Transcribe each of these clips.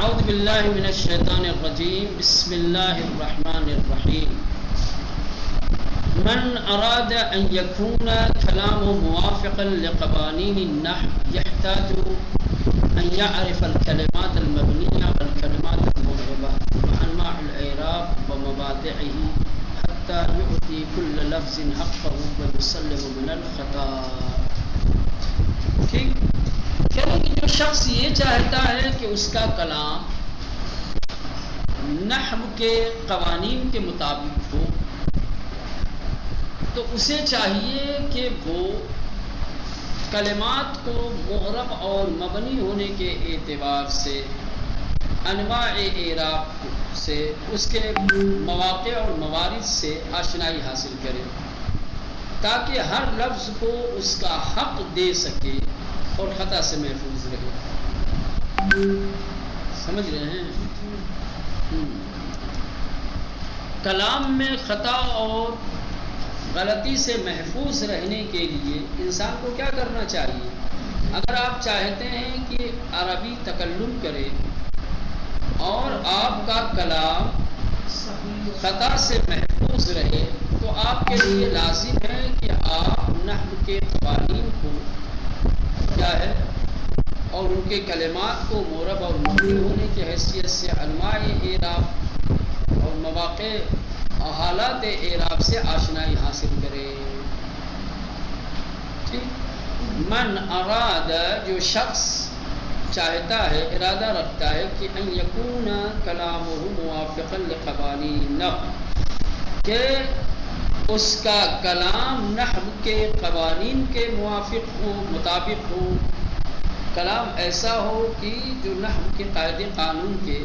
اعوذ باللہ من الشیطان الرجیم بسم اللہ الرحمن الرحیم من اراد ان يكون كلامه موافقا لقوانين النحو يحتاج ان يعرف الكلمات المبنية والكلمات المعربة وانواع الاعراب ومواضعه حتى يؤتي كل لفظ حقه ويسلم من الخطا. ٹھیک کہنے کہ جو شخص یہ چاہتا ہے کہ اس کا کلام نحو کے قوانین کے مطابق ہو تو اسے چاہیے کہ وہ کلمات کو معرب اور مبنی ہونے کے اعتبار سے انواع اعراب سے اس کے مواقع اور موارد سے آشنائی حاصل کرے تاکہ ہر لفظ کو اس کا حق دے سکے اور خطا سے محفوظ رہے. سمجھ رہے ہیں؟ کلام میں خطا اور غلطی سے محفوظ رہنے کے لیے انسان کو کیا کرنا چاہیے؟ اگر آپ چاہتے ہیں کہ عربی تکلم کرے اور آپ کا کلام خطا سے محفوظ رہے تو آپ کے لیے لازم ہے کہ آپ نحو کے قوانین کو کیا ہے اور ان کے کلمات کو معرب اور مبنی ہونے کی حیثیت سے انواع اعراب اور مواقع اور حالات اعراب سے آشنائی حاصل کرے. ٹھیک. من اراد جو شخص چاہتا ہے ارادہ رکھتا ہے کہ ان یکون کلامہ موافقا لقوانین النحو کہ اس کا کلام نحو کے قوانین کے موافق ہو مطابق ہو کلام ایسا ہو کہ جو نحو کے قاعدے قانون کے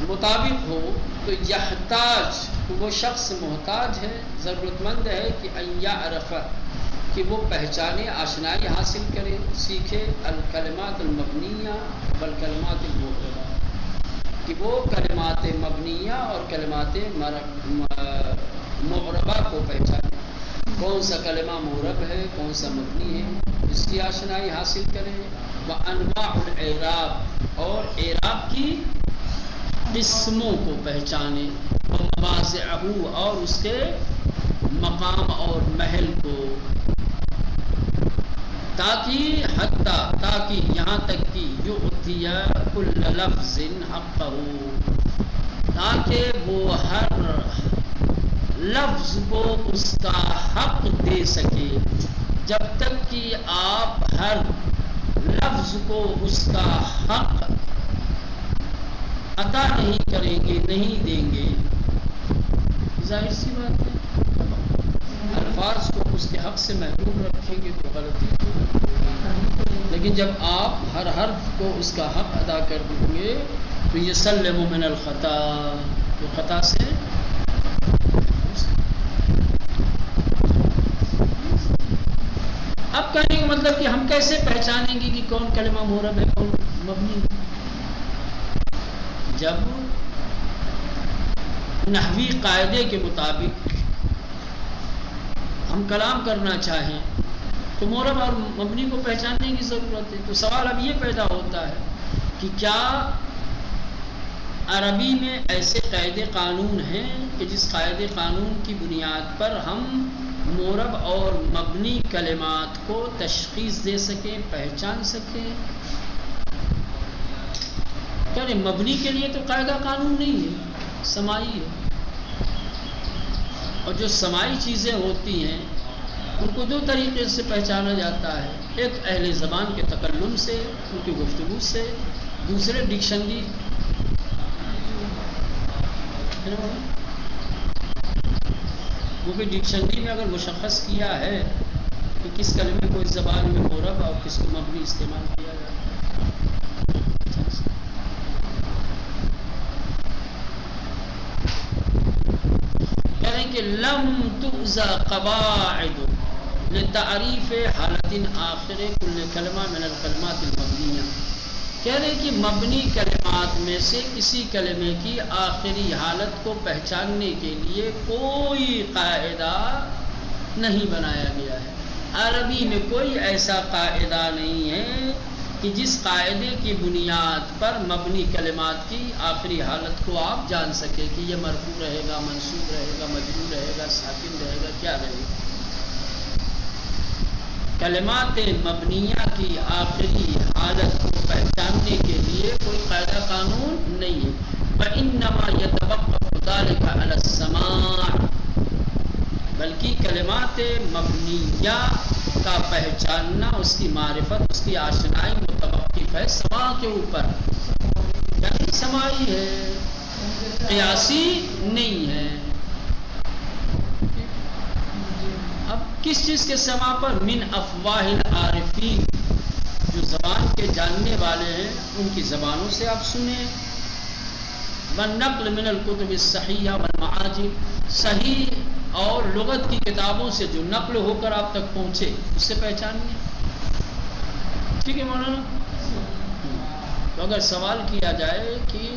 مطابق ہو تو یحتاج وہ شخص محتاج ہے ضرورت مند ہے کہ ان یعرف کہ وہ پہچانے آشنائی حاصل کرے سیکھے الکلمات المبنیہ والکلمات المعربہ کہ وہ کلمات مبنیہ اور کلمات معربہ کو پہچانے کون سا کلمہ معرب ہے کون سا مبنی ہے اس کی آشنائی حاصل کرے. وانواع الاعراب اور اعراب کی قسموں کو پہچانے ومواضعہ اور اس کے مقام اور محل کو تاکہ یہاں تک کہ یؤتی کل لفظ حقہ تاکہ وہ ہر لفظ کو اس کا حق دے سکے. جب تک کہ آپ ہر لفظ کو اس کا حق عطا نہیں کریں گے نہیں دیں گے ظاہر سی بات ہے الفاظ کو اس کے حق سے محروم رکھیں گے تو غلطی ہوگی. لیکن جب آپ ہر حرف کو اس کا حق ادا کر دیں گے تو یہ سلم من الخطا تو خطا سے اب کہنے کا مطلب کہ ہم کیسے پہچانیں گے کہ کون کلمہ معرب ہے کون مبنی ہے؟ جب نحوی قاعدے کے مطابق ہم کلام کرنا چاہیں تو معرب اور مبنی کو پہچاننے کی ضرورت ہے. تو سوال اب یہ پیدا ہوتا ہے کہ کیا عربی میں ایسے قاعدے قانون ہیں کہ جس قاعدے قانون کی بنیاد پر ہم معرب اور مبنی کلمات کو تشخیص دے سکیں پہچان سکیں؟ یعنی مبنی کے لیے تو قاعدہ قانون نہیں ہے سماعی ہے اور جو سماعی چیزیں ہوتی ہیں ان کو دو طریقے سے پہچانا جاتا ہے. ایک اہل زبان کے تکلم سے ان کی گفتگو سے دوسرے ڈکشنری وہ بھی ڈکشنری میں اگر مشخص کیا ہے کہ کس کلمے کو اس زبان میں معرب اور کس کو مبنی استعمال کیا جائے. کہہ کہ لم تؤذى قواعد لتعریف حالت آخر کل کلمہ من الکلمات المبنیہ. کہہ رہے کہ مبنی کلمات میں سے کسی کلمے کی آخری حالت کو پہچاننے کے لیے کوئی قاعدہ نہیں بنایا گیا ہے. عربی میں کوئی ایسا قاعدہ نہیں ہے کہ جس قاعدے کی بنیاد پر مبنی کلمات کی آخری حالت کو آپ جان سکے کہ یہ مرفوع رہے گا، منصوب رہے گا، مجرور رہے گا، ساکن رہے گا، کیا رہے گا۔ کلمات مبنیہ کی آخری حالت کو پہچاننے کے لیے کوئی قاعدہ قانون نہیں ہے۔ وَإِنَّمَا يَتَوَقَّفُ ذَلِكَ عَلَى السَّمَاعِ، بلکہ کلمات مبنیہ کا پہچاننا، اس کی معرفت، اس کی آشنائی متوقف ہے سماع کے اوپر، یعنی سماعی ہے، قیاسی نہیں ہے۔ اب کس چیز کے سماع پر؟ من افواہ العارفین، جو زبان کے جاننے والے ہیں ان کی زبانوں سے آپ سنیں۔ والنقل من الکتب الصحیحہ والمعاجم، صحیح اور لغت کی کتابوں سے جو نقل ہو کر آپ تک پہنچے اس سے پہچانیے۔ ٹھیک ہے مولانا؟ تو اگر سوال کیا جائے کہ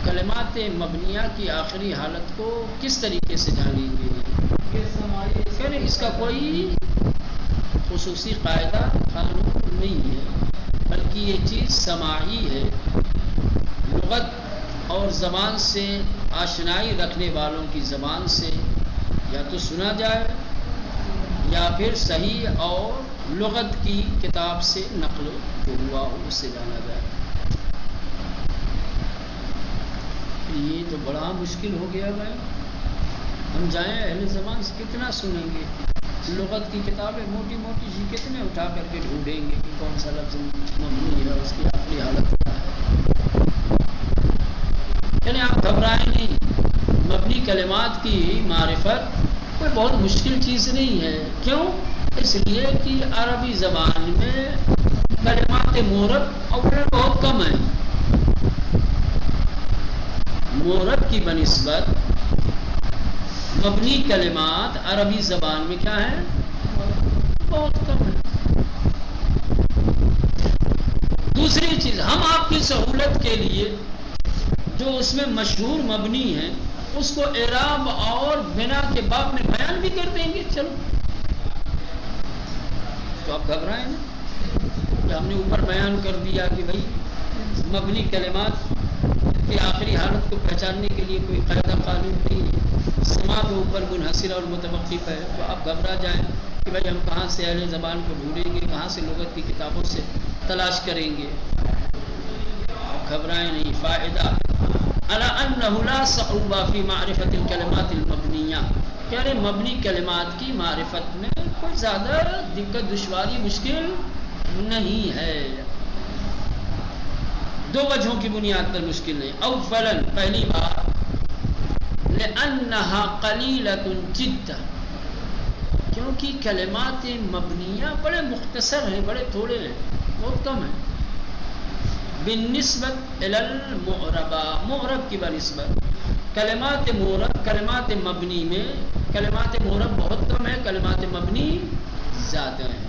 کلمات مبنیہ کی آخری حالت کو کس طریقے سے جانیں گے، پھر اس کا کوئی خصوصی قاعدہ قانون نہیں ہے، بلکہ یہ چیز سماعی ہے۔ لغت اور زبان سے آشنائی رکھنے والوں کی زبان سے یا تو سنا جائے یا پھر صحیح اور لغت کی کتاب سے نقل جو ہوا ہو اس سے جانا جائے۔ یہ تو بڑا مشکل ہو گیا بھائی، ہم جائیں اہل زبان سے کتنا سنیں گے، لغت کی کتابیں موٹی موٹی سی کتنے اٹھا کر کے ڈھونڈیں گے کہ کون سا لفظ مبنی ہے، اس کی آخری حالت کیا ہے۔ یعنی آپ گھبرائیں نہیں، مبنی کلمات کی معرفت کوئی بہت مشکل چیز نہیں ہے۔ کیوں؟ اس لیے کہ عربی زبان میں کلمات مورب اولا بہت کم ہیں، مورب کی بنسبت مبنی کلمات عربی زبان میں کیا ہیں؟ بہت کم ہیں۔ دوسری چیز، ہم آپ کی سہولت کے لیے جو اس میں مشہور مبنی ہے اس کو اعراب اور بنا کے باب میں بیان بھی کر دیں گے، چلو تو آپ گھبرائیں نا کہ ہم نے اوپر بیان کر دیا کہ بھائی مبنی کلمات کی آخری حالت کو پہچاننے کے لیے کوئی قاعدہ قانون نہیں ہے، سماع کے اوپر منحصر اور متوقف ہے، تو آپ گھبرا جائیں کہ بھائی ہم کہاں سے اہل زبان کو ڈھونڈیں گے، کہاں سے لغت کی کتابوں سے تلاش کریں گے۔ آپ گھبرائیں نہیں۔ فائدہ علی انہ لا صعوبہ فی معرفت الکلمات المبنیہ، کہہ رہے مبنی کلمات کی معرفت میں کوئی زیادہ دقت، دشواری، مشکل نہیں ہے۔ دو وجہوں کی بنیاد پر مشکل نہیں۔ اولا، پہلی بات، لانہا قلیلۃ جدا، کیونکہ کلمات مبنیہ بڑے مختصر ہیں، بڑے تھوڑے ہیں، بہت کم ہیں۔ بالنسبت الی المعربہ، معرب کی بنسبت کلمات معرب، کلمات مبنی میں کلمات معرب بہت کم ہے، کلمات مبنی زیادہ ہیں۔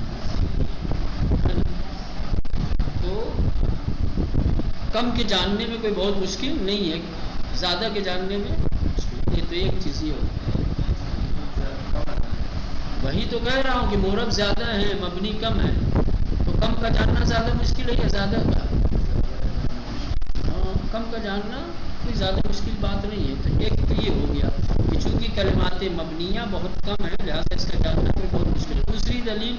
تو کم کے جاننے میں کوئی بہت مشکل نہیں ہے، زیادہ کے جاننے میں مشکل۔ یہ تو ایک چیز ہی ہوگی، وہی تو کہہ رہا ہوں کہ معرب زیادہ ہیں، مبنی کم ہے، تو کم کا جاننا زیادہ مشکل ہے یا زیادہ کا؟ کم کا جاننا کوئی زیادہ مشکل بات نہیں ہے۔ تو ایک تو یہ ہو گیا کہ چونکہ کلمات مبنیہ بہت کم ہیں لہذا اس کا جاننا کوئی بہت مشکل ہے۔ دوسری دلیل،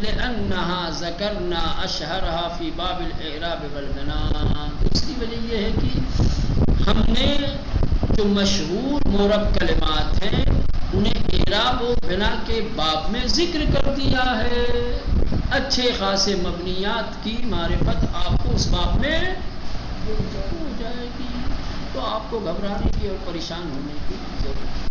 لأنہا ذکرنا اشہرہا فی باب الاعراب والبناء، دوسری وجہ یہ ہے کہ ہم نے جو مشہور معرب کلمات ہیں انہیں اعراب و بنا کے باب میں ذکر کر دیا ہے۔ اچھے خاصے مبنیات کی معرفت آپ کو اس باب میں ہو جائے گی، تو آپ کو گھبرانے کی اور پریشان ہونے کی ضرورت نہیں۔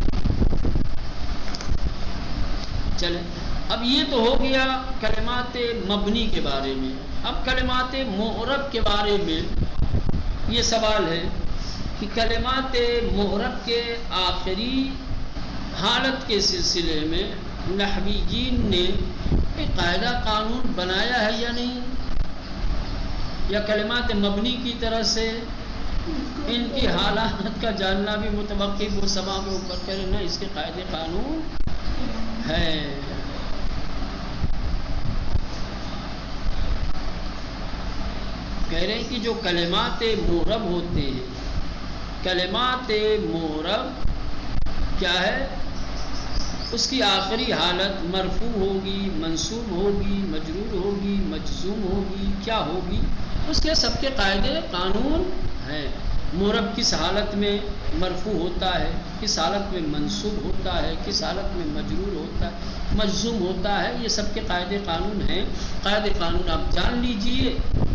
چلیں، اب یہ تو ہو گیا کلمات مبنی کے بارے میں۔ اب کلمات معرب کے بارے میں یہ سوال ہے کہ کلمات معرب کے آخری حالت کے سلسلے میں نحویین نے ایک قاعدہ قانون بنایا ہے یا نہیں، یا کلمات مبنی کی طرح سے ان کی حالات کا جاننا بھی متوقف و سماع کے اوپر کرے، نہ اس کے قاعدے قانون ہے۔ کہہ رہے ہیں کہ جو کلمات معرب ہوتے ہیں، کلمات معرب کیا ہے، اس کی آخری حالت مرفوع ہوگی، منصوب ہوگی، مجرور ہوگی، مجزوم ہوگی، کیا ہوگی، اس کے سب کے قاعدے قانون ہیں۔ معرب کس حالت میں مرفوع ہوتا ہے، کس حالت میں منصوب ہوتا ہے، کس حالت میں مجرور ہوتا ہے، مجزوم ہوتا ہے، یہ سب کے قاعدے قانون ہیں۔ قاعدے قانون آپ جان لیجئے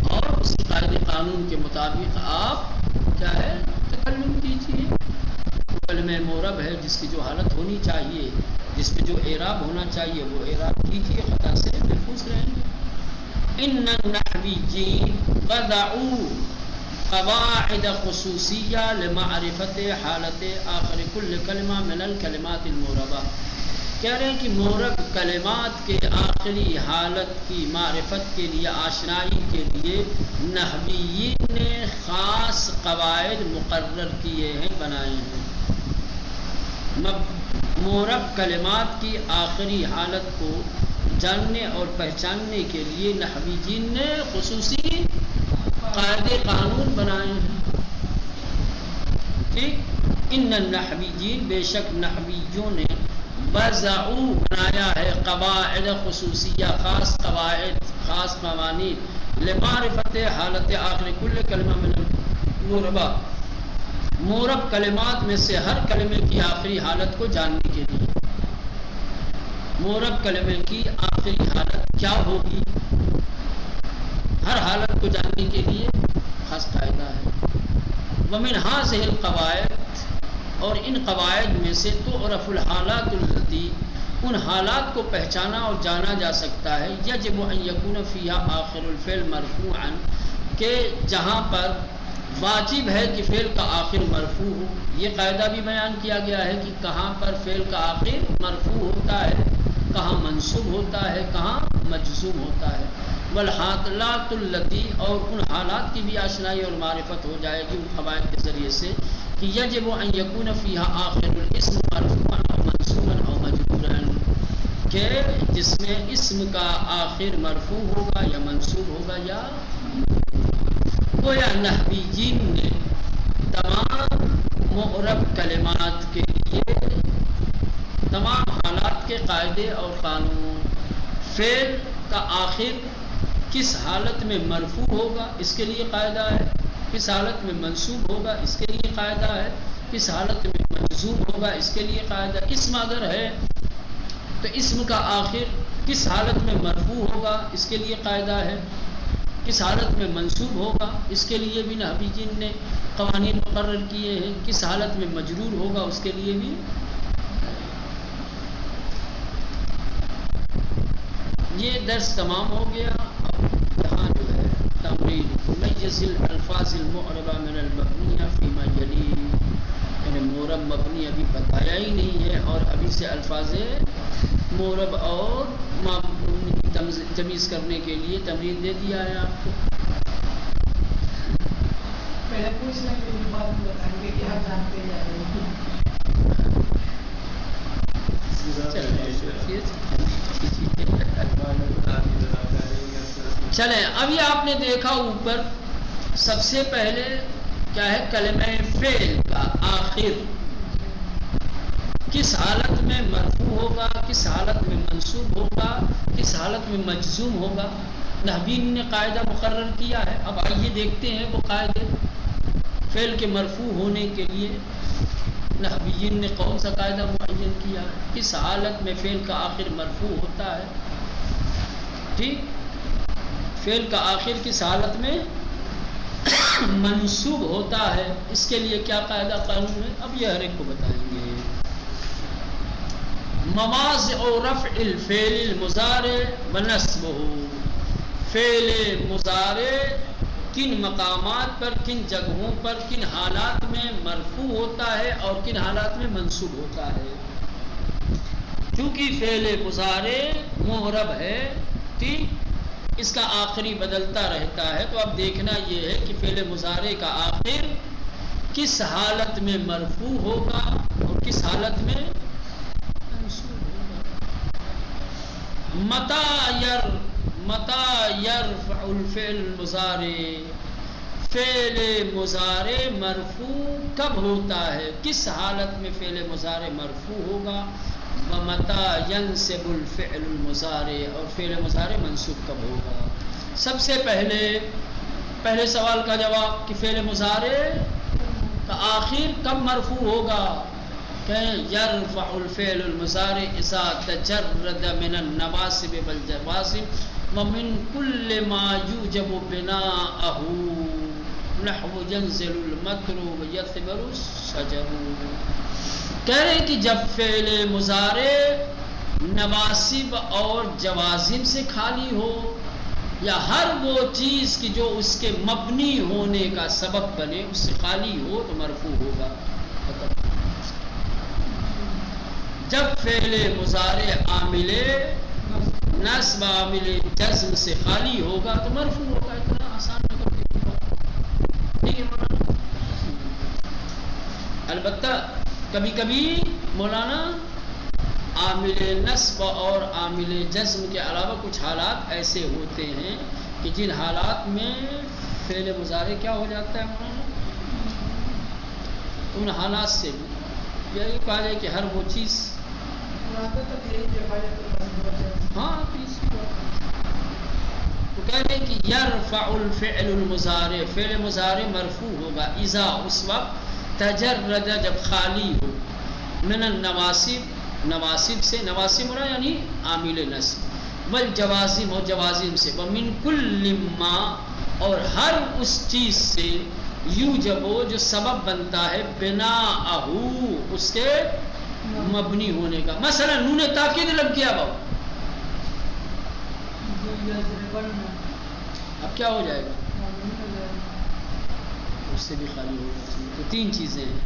اور اس قاعدے قانون کے مطابق آپ کیا ہے تکلم کیجئے۔ کلمہ معرب ہے جس کی جو حالت ہونی چاہیے، جس میں جو اعراب ہونا چاہیے وہ اعراب کیجئے، خطا سے محفوظ رہیں گے۔ ان النحویین وضعوا قواعد خصوصیہ لمعرفت حالت آخر کل کلمہ من الکلمات المعربہ، کہہ رہے ہیں کہ معرب کلمات کے آخری حالت کی معرفت کے لیے، آشنائی کے لیے نحویین نے خاص قواعد مقرر کیے ہیں، بنائے ہیں۔ معرب کلمات کی آخری حالت کو جاننے اور پہچاننے کے لیے نحویین نے خصوصی قاعدے قانون بنائے ہیں۔ ٹھیک، ان النحویین بے شک نحویوں نے وضعوا بنایا ہے قواعد خصوصیہ، خاص قواعد، خاص قوانین لمعرفت حالت آخر کل کلمہ من المعربہ، معرب کلمات میں سے ہر کلمے کی آخری حالت کو جاننے کے لیے۔ معرب کلمے کی آخری حالت کیا ہوگی، ہر حالت کو جاننے کے لیے خاص قاعدہ ہے۔ ومن هذه القواعد، اور ان قواعد میں سے تعرف الحالات التي، ان حالات کو پہچانا اور جانا جا سکتا ہے، یجب ان یکون فیها آخر الفعل مرفوعا، کہ جہاں پر واجب ہے کہ فعل کا آخر مرفوع ہو۔ یہ قاعدہ بھی بیان کیا گیا ہے کہ کہاں پر فعل کا آخر مرفوع ہوتا ہے، کہاں منصوب ہوتا ہے، کہاں مجزوم ہوتا ہے۔ والحالات التی، اور ان حالات کی بھی آشنائی اور معرفت ہو جائے گی ان قواعد کے ذریعے سے کہ یجب ان یکون فیها آخر الاسم مرفوعا او منصوبا او مجرورا، کہ جس میں اسم کا آخر مرفوع ہوگا یا منصوب ہوگا یا گویا نحویین نے تمام معرب کلمات کے لیے تمام حالات کے قاعدے اور قانون، فعل کا آخر کس حالت میں مرفوع ہوگا اس کے لیے قاعدہ ہے، کس حالت میں منصوب ہوگا اس کے لیے قاعدہ ہے، کس حالت میں مجزوم ہوگا اس کے لیے قاعدہ۔ اسم اگر ہے تو اسم کا آخر کس حالت میں مرفوع ہوگا اس کے لیے قاعدہ ہے، کس حالت میں منصوب ہوگا اس کے لیے بھی نحویین نے قوانین مقرر کیے ہیں، کس حالت میں مجرور ہوگا اس کے لیے بھی۔ یہ درس تمام ہو گیا۔ اب یہاں جو ہے تمرین میز الالفاظ المعربہ من المبنیہ فیما یلی، یعنی معرب مبنی ابھی بتایا ہی نہیں ہے اور ابھی سے الفاظ معرب اور مبنی کی تمیز کرنے کے لیے تمرین دے دیا ہے آپ کو۔ پہلے پوچھنے کے لیے بات بتائیں گے کہ آپ جانتے ہیں۔ چلیں، ابھی آپ نے دیکھا اوپر سب سے پہلے کیا ہے، کلمہ فعل کا آخر کس حالت میں مرفوع ہوگا، کس حالت میں منصوب ہوگا، کس حالت میں مجزوم ہوگا، نحویین نے قاعدہ مقرر کیا ہے۔ اب آئیے دیکھتے ہیں وہ قاعدے فعل کے مرفوع ہونے کے لیے نحویین نے کون سا قاعدہ معین کیا ہے، کس حالت میں فعل کا آخر مرفوع ہوتا ہے۔ ٹھیک، فعل کا آخر کس حالت میں منصوب ہوتا ہے، اس کے لیے کیا قاعدہ قانون ہے، اب یہ ہر ایک کو بتائیں گے۔ مواضع رفع الفعل المضارع ونصبه، فعل مضارع کن مقامات پر، کن جگہوں پر، کن حالات میں مرفوع ہوتا ہے اور کن حالات میں منصوب ہوتا ہے۔ چونکہ فعل مضارع معرب ہے، ٹھیک، اس کا آخری بدلتا رہتا ہے، تو اب دیکھنا یہ ہے کہ فعل مضارع کا آخر کس حالت میں مرفوع ہوگا اور کس حالت میں منصوب ہوگا۔ متى يرفع الفعل المضارع، فعل مضارع مرفوع کب ہوتا ہے، کس حالت میں فعل مضارع مرفوع ہوگا، ومتى ينصب الفعل المضارع، اور فعل مضارع منصوب کب ہوگا۔ سب سے پہلے سوال کا جواب کہ فعل مضارع کا آخر کب مرفوع ہوگا، کہ یرفع الفعل المضارع اذا تجرد من النواصب والجوازم ومن كل ما يوجب بناءه نحو ينزل المطر ويثمر الشجر۔ کہہ رہے کہ جب فعل مضارع نواصب اور جوازم سے خالی ہو، یا ہر وہ چیز کی جو اس کے مبنی ہونے کا سبب بنے اس سے خالی ہو تو مرفوع ہوگا۔ جب فعل مضارع عامل نصب عامل جزم سے خالی ہوگا تو مرفوع ہوگا۔ اتنا آسان مولانا۔ البتہ کبھی کبھی مولانا عامل نصب اور عامل جزم کے علاوہ کچھ حالات ایسے ہوتے ہیں کہ جن حالات میں فعل مضارع کیا ہو جاتا ہے مولانا، ان حالات سے بھی یہی کہا جائے کہ ہر وہ چیز ہاں تو کہہ رہے کہ یرفع الفعل المضارع، فعل مضارع مرفوع ہوگا اذا اس وقت تجرد جب خالی ہو، من النواصب نواصب سے، نواصب مراد یعنی عامل نصب، والجوازم اور جوازم سے، ومن کل ما اور ہر اس چیز سے، یوجبو جو سبب بنتا ہے، بناءہ اس کے مبنی ہونے کا، مثلا نون تاکید لگ گیا بابا، اب کیا ہو جائے گا، اس سے بھی خالی ہوگا۔ تو تین چیزیں ہیں،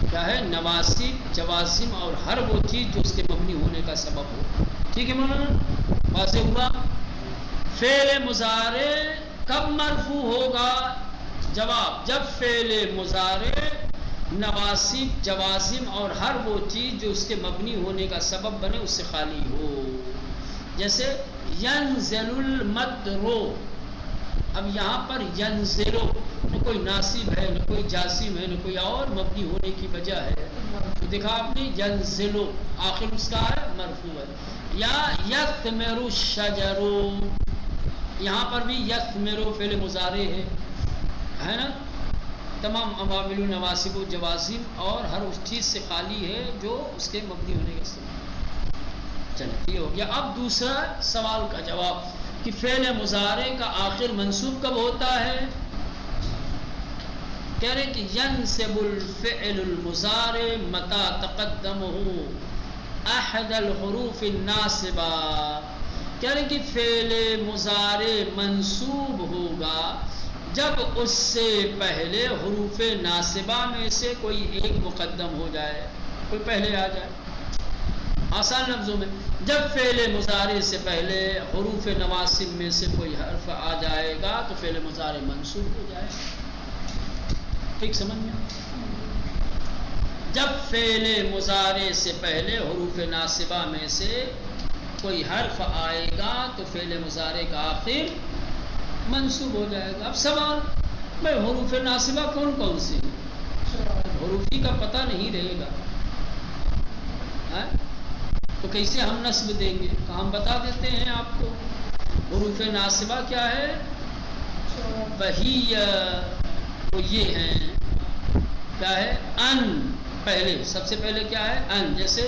کیا ہے، نواصب، جوازم اور ہر وہ چیز جو اس کے مبنی ہونے کا سبب ہو۔ ٹھیک ہے مولانا، واضح ہوا۔ فعل مضارع کب مرفوع ہوگا، جواب جب فعل مضارع نواصب، جوازم اور ہر وہ چیز جو اس کے مبنی ہونے کا سبب بنے اس سے خالی ہو۔ جیسے ینزل المطر، اب یہاں پر ینزل نہ کوئی ناصب ہے، نہ کوئی جاسم ہے، نہ کوئی اور مبنی ہونے کی وجہ ہے، تو دیکھا آپ نے ینزل آخر اس کا ہے مرفوع ہے۔ یا یثمر الشجر، یہاں پر بھی یثمر فعل مضارع ہے نا، تمام عوامل نواصب و جوازم اور ہر اس چیز سے خالی ہے جو اس کے مبنی ہونے کا سبب۔ چلو یہ ہو گیا۔ اب دوسرا سوال کا جواب کہ فعل مضارع کا آخر منصوب کب ہوتا ہے، کہہ رہے کہ ینصب الفعل المضارع متى تقدمه احد الحروف الناصبہ، کہہ رہے کہ فعل مضارع منصوب ہوگا جب اس سے پہلے حروف ناصبہ میں سے کوئی ایک مقدم ہو جائے، کوئی پہلے آ جائے۔ آسان لفظوں میں جب فعل مضارع سے پہلے حروف نواصب میں سے کوئی حرف آ جائے گا تو فعل مضارع منصوب ہو جائے گا۔ ٹھیک سمجھ میں؟ جب فعل مضارع سے پہلے حروف ناصبہ میں سے کوئی حرف آئے گا تو فعل مضارع کا آخر منصوب ہو جائے گا۔ اب سوال بھائی حروف ناصبہ کون کون سی، حروفی کا پتہ نہیں رہے گا تو کیسے ہم نصب دیں گے، تو ہم بتا دیتے ہیں آپ کو۔ حروف ناصبہ کیا ہے، وہی وہ یہ ہیں، کیا ہے، ان، پہلے سب سے پہلے کیا ہے، ان، جیسے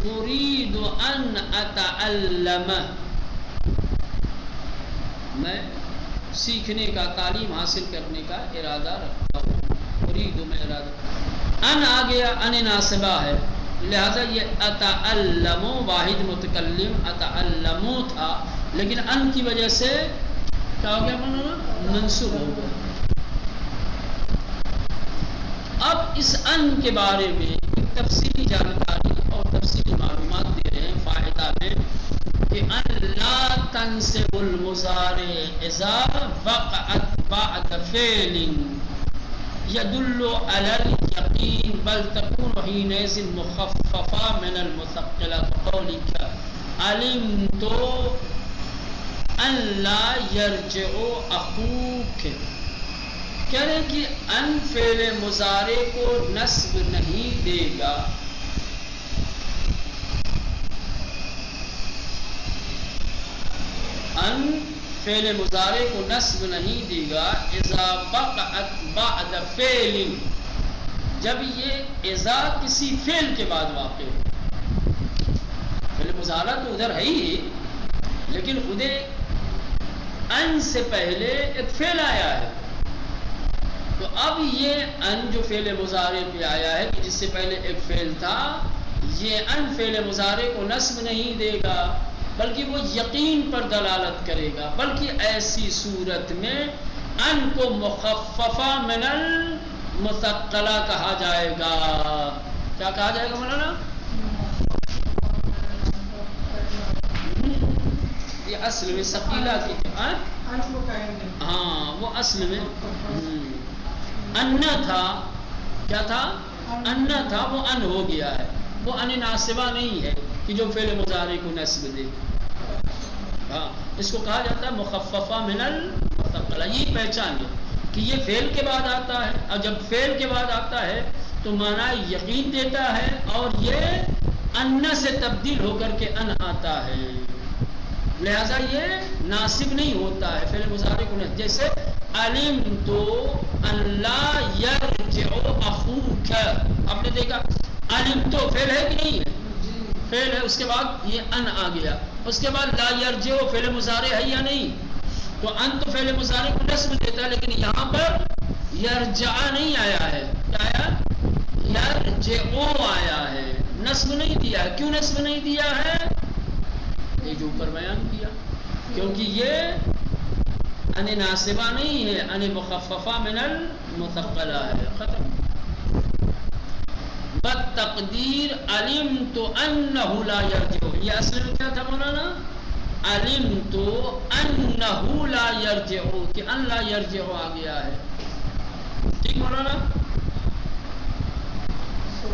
اريد ان اتعلم، میں سیکھنے کا، تعلیم حاصل کرنے کا ارادہ رکھتا ہوں، اريد میں ارادہ، ان آ گیا، ان ناصبہ ہے، لہذا یہ اتعلم واحد متکلم اتعلمو تھا، لیکن ان کی وجہ سے کیا ہو گیا، منصوب ہو گیا۔ اب اس ان کے بارے میں تفصیلی جانکاری اور تفصیلی معلومات دے رہے ہیں فائدہ میں کہ ان لا تنصب المضارع اذا وقعت بعد فعل يدل على اليقين بل تكون حينئذ مخففة من المثقلة، قولك علمت أن لا يرجع أخوك، کہہ رہے کہ ان فعل مضارع کو نصب نہیں دے گا. ان فعل مضارع کو نصب نہیں دے گا اذا وقعت بعد فعل، جب یہ اذا کسی فعل کے بعد واقع ہو. فعل مضارع تو ادھر ہے ہی، لیکن خود ان سے پہلے ایک فعل آیا ہے. تو اب یہ ان جو فعل مضارع پہ آیا ہے کہ جس سے پہلے ایک فعل تھا، یہ ان فعل مضارع کو نصب نہیں دے گا بلکہ وہ یقین پر دلالت کرے گا. بلکہ ایسی صورت میں ان کو مخففہ من المثقلہ کہا جائے گا. کیا کہا جائے گا مولانا؟ یہ اصل میں ثقیلہ کی ہاں وہ اصل میں انا تھا. کیا تھا؟ انا تھا، وہ ان ہو گیا ہے. وہ ان ناصبہ نہیں ہے کہ جو فعل مضارع کو نصب دے. ہاں اس کو کہا جاتا ہے مخففہ من المثقلہ. یہ پہچان ہے کہ یہ فعل کے بعد آتا ہے، اور جب فعل کے بعد آتا ہے تو معنی یقین دیتا ہے، اور یہ ان سے تبدیل ہو کر کے ان آتا ہے. لہذا یہ ناصب نہیں ہوتا ہے فعل مضارع کو نصب. جیسے علمت ان لا یرجع اخوک، آپ نے دیکھا علمت فعل ہے کہ نہیں ہے؟ فعل ہے، اس کے بعد یہ ان آ گیا. اس کے بعد لا یرجع فعل مضارع ہے یا نہیں؟ تو ان تو فعل مضارع کو نصب دیتا ہے، لیکن یہاں پر یرجع نہیں آیا ہے. کیا آیا؟ یرجع آیا ہے، نصب نہیں دیا ہے. کیوں نصب نہیں دیا ہے؟ یہ جو اوپر بیان کیا، کیونکہ یہ ان ناصبہ نہیں ہے، ان مخففہ من المثقلہ ہے. ختم. بالتقدیر علمت انہ لا یرجع، یہ اصل میں کیا تھا مولانا؟ علمت انہ لا یرجع، کہ ان لا یرجع آ گیا ہے. ٹھیک مولانا؟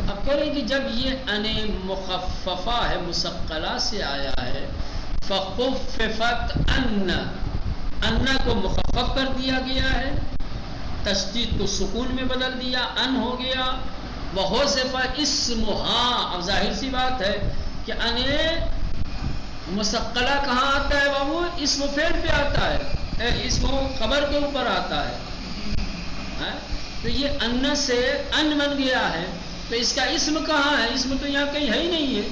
اب کہہ رہے کہ جب یہ ان مخففہ ہے، مثقلہ سے آیا ہے، فخففت ان کو مخفف کر دیا گیا ہے، تشدید کو سکون میں بدل دیا، ان ہو گیا. وحذف اسمها، اب ظاہر سی بات ہے کہ ان مثقلہ کہاں آتا ہے بابو؟ اسم فعل پہ آتا ہے، اسم خبر کے اوپر آتا ہے. تو یہ ان سے ان بن گیا ہے، تو اس کا اسم کہاں ہے؟ اسم تو یہاں کہیں ہے ہی نہیں ہے.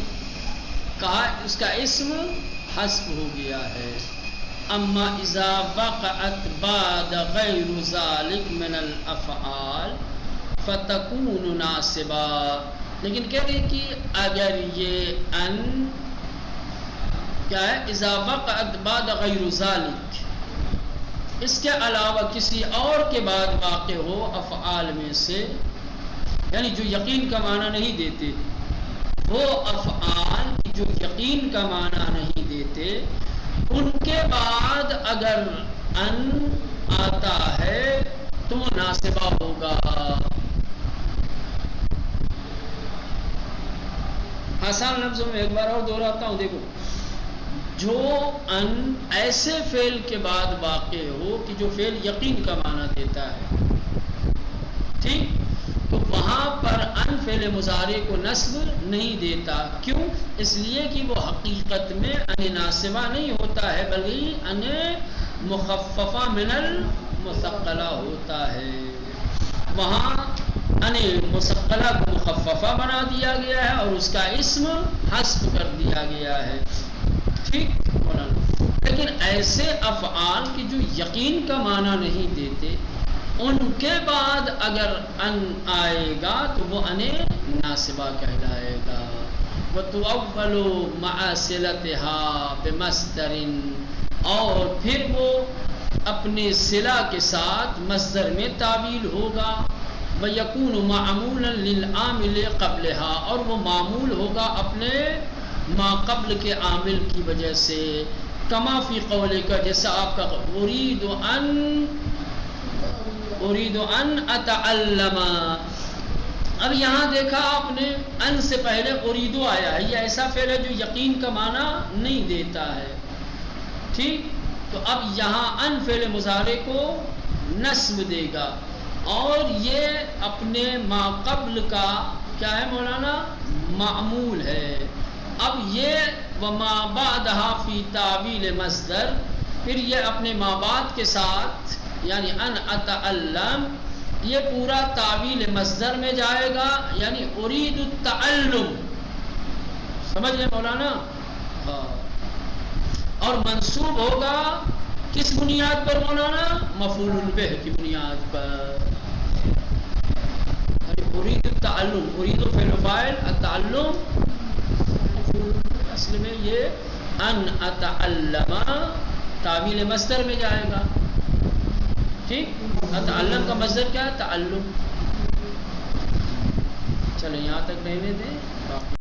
کہا اس کا اسم حذف ہو گیا ہے. اما اذا وقعت بعد غیر ذلك من الافعال فتكون ناصبا، لیکن کہہ رہے کہ اگر یہ ان کیا ہے؟ اذا وقعت بعد غیر ذلك، اس کے علاوہ کسی اور کے بعد واقع ہو افعال میں سے، یعنی جو یقین کا معنی نہیں دیتے، وہ افعال جو یقین کا معنی نہیں دیتے، ان کے بعد اگر ان آتا ہے تو وہ ناصبہ ہوگا. آسان لفظوں میں ایک بار اور دوہراتا ہوں، دیکھو جو ان ایسے فعل کے بعد واقع ہو کہ جو فعل یقین کا معنی دیتا ہے، ٹھیک، تو وہاں پر ان فعل مضارع کو نصب نہیں دیتا. کیوں؟ اس لیے کہ وہ حقیقت میں ان ناصبہ نہیں ہوتا ہے، بلکہ ان مخففہ من المثقلہ ہوتا ہے. وہاں ان مثقلہ کو مخففہ بنا دیا گیا ہے اور اس کا اسم حذف کر دیا گیا ہے. ٹھیک. لیکن ایسے افعال کی جو یقین کا معنی نہیں دیتے، ان کے بعد اگر ان آئے گا تو وہ ان ناصبہ کہلائے گا. وَتُؤَوَّلُ مَعَ صِلَتِهَا بِمَصْدَرٍ، اور پھر وہ اپنے صلہ کے ساتھ مصدر میں تعبیل ہوگا. وَيَكُونُ مَعْمُولًا لِلْعَامِلِ قَبْلِهَا، اور وہ معمول ہوگا اپنے ما قبل کے عامل کی وجہ سے. کما فی قولک، جیسا آپ کا اريد ان اتعلم. اب یہاں دیکھا آپ نے ان سے پہلے اریدو آیا ہے، یہ ایسا فعل ہے جو یقین کا معنی نہیں دیتا ہے. ٹھیک. تو اب یہاں ان فعل مضارع کو نصب دے گا. اور یہ اپنے ما قبل کا کیا ہے مولانا معمول ہے. اب یہ وما بعدہا فی تعویل مصدر، پھر یہ اپنے ما بعد کے ساتھ یعنی ان اتعلم یہ پورا تعویل مصدر میں جائے گا، یعنی ارید التعلم. سمجھ لیں مولانا. اور منصوب ہوگا کس بنیاد پر مولانا؟ مفعول بہ کی بنیاد پر. ارید التعلم، ارید فعل فاعل، التعلم اصل میں یہ ان اتعلم تعویل مصدر میں جائے گا. ٹھیک. اتعلم کا مصدر کیا ہے؟ تعلم. چلو یہاں تک رہنے دیں.